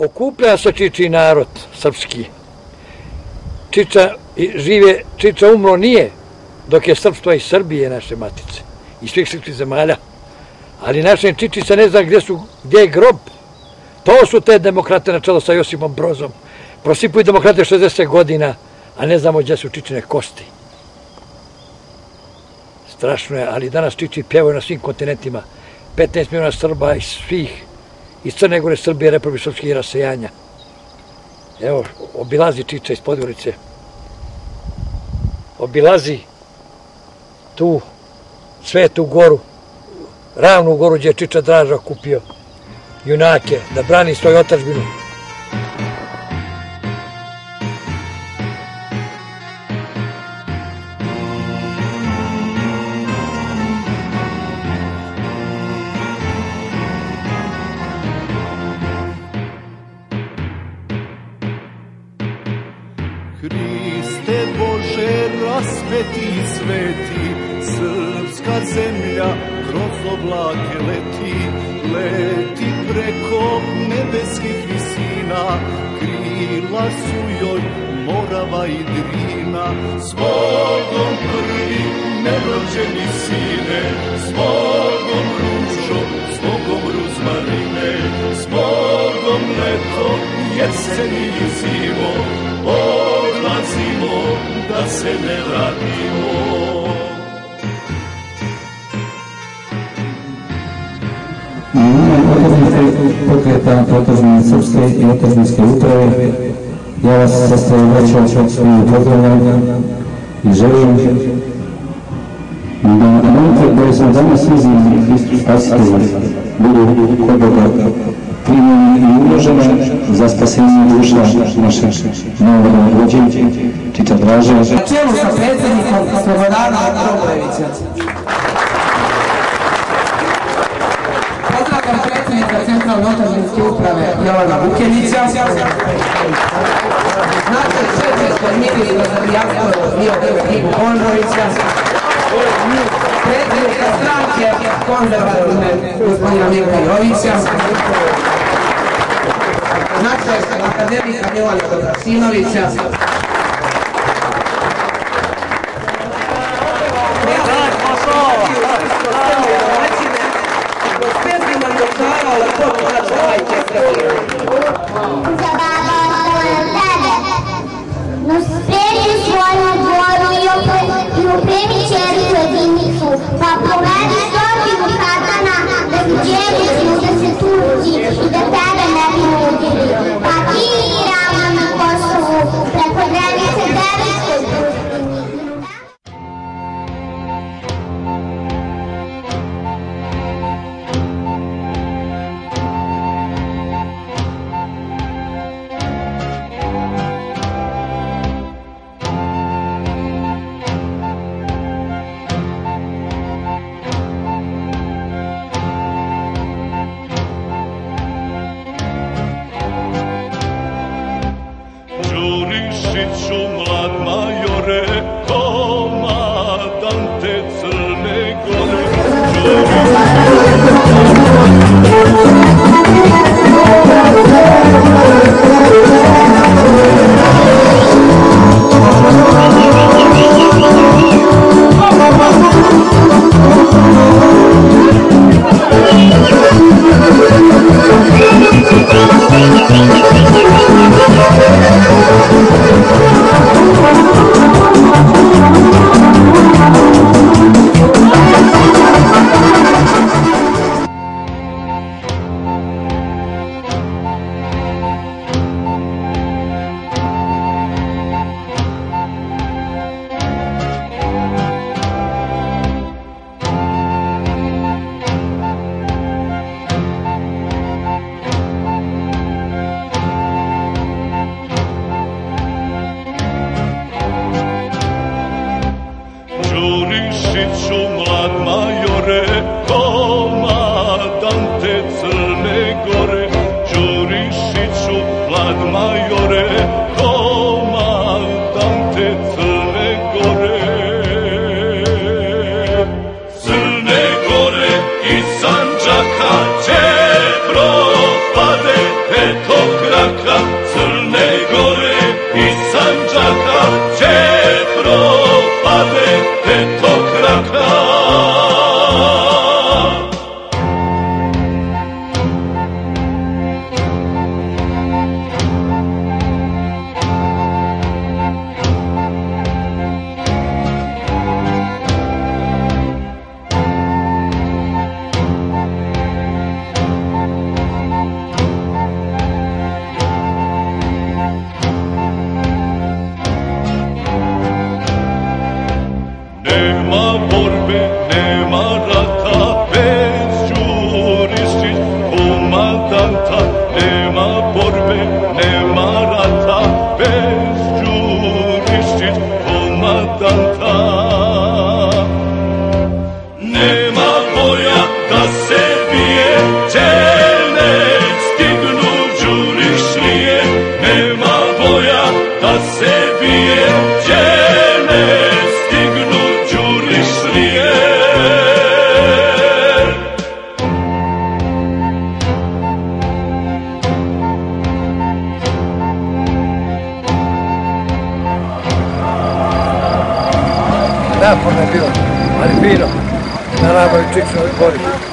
Okuplja se Čičiji narod, srpski. Čiča umro nije, dok je srpstva iz Srbije, naše matice, i svih srpskih zemalja. Ali naše Čičice ne zna gdje je grob. To su te demokrate na čelo sa Josipom Brozom. Prosipuju demokrate 60 godina, a ne znamo gdje su Čičine kosti. Strašno je, ali danas Čiči pjevaju na svim kontinentima. 15 miliona Srba iz Crne Gore, Srbije, Republike Srpske i rasejanja. Evo, obilazi Čiča iz Podgorice. Obilazi tu Svetu goru, Ravnu goru gdje je Čiča Draža okupio junake da brani svoju otadžbinu. Hriste Bože raspeti sveti, srpska zemlja kroz oblake leti, leti preko nebeskih visina, krila su joj Morava i Drina. S Bogom prvi nerođeni sine, s Bogom ružo, s Bogom ruzmarine, s Bogom leto, jesen i zimo, odlazimo da se ne vratimo. U ime otadžbinskog pokreta otadžbine Srpske i otadžbinske uprave ja vas, sestre i braćo, svojim pozdravljam i želim da molitve koje smo danas iznijeli Hristu Spasitelju budu kod Boga primljene i uložene za spasenje duša naše novoga vođe Čiča Draže. Na čelu sa predsjednikom Slobodana Dobrojevića. Pozdravljam predsjednika Centralne otadžbinske uprave Jovana Vukelića. Naše šećersko ministra za dijasporu Ivu Konžovića. Predsjednika stranke konzervativne gospodina Milka Jovića. Našeg akademika Milana Kodrasinovića. Mlad majore, komadante Crne Gore. Mlad majore, komadante Crne Gore. Đurišiću, mlad majore, komadante Crne Gore. Crne Gore i Sandžaka će propade petokrad. petokraka. Nema borbe, nema rata, bez Đurišić komandanta. Nema borbe, nema rata, bez Đurišić komandanta. Nema boja da se bije, če ne stignu Đurišlije. Nema boja da se bije, če ne stignu Đurišlije. Naporno je bilo, ali fino, na Ramovoj Čičevoj gori.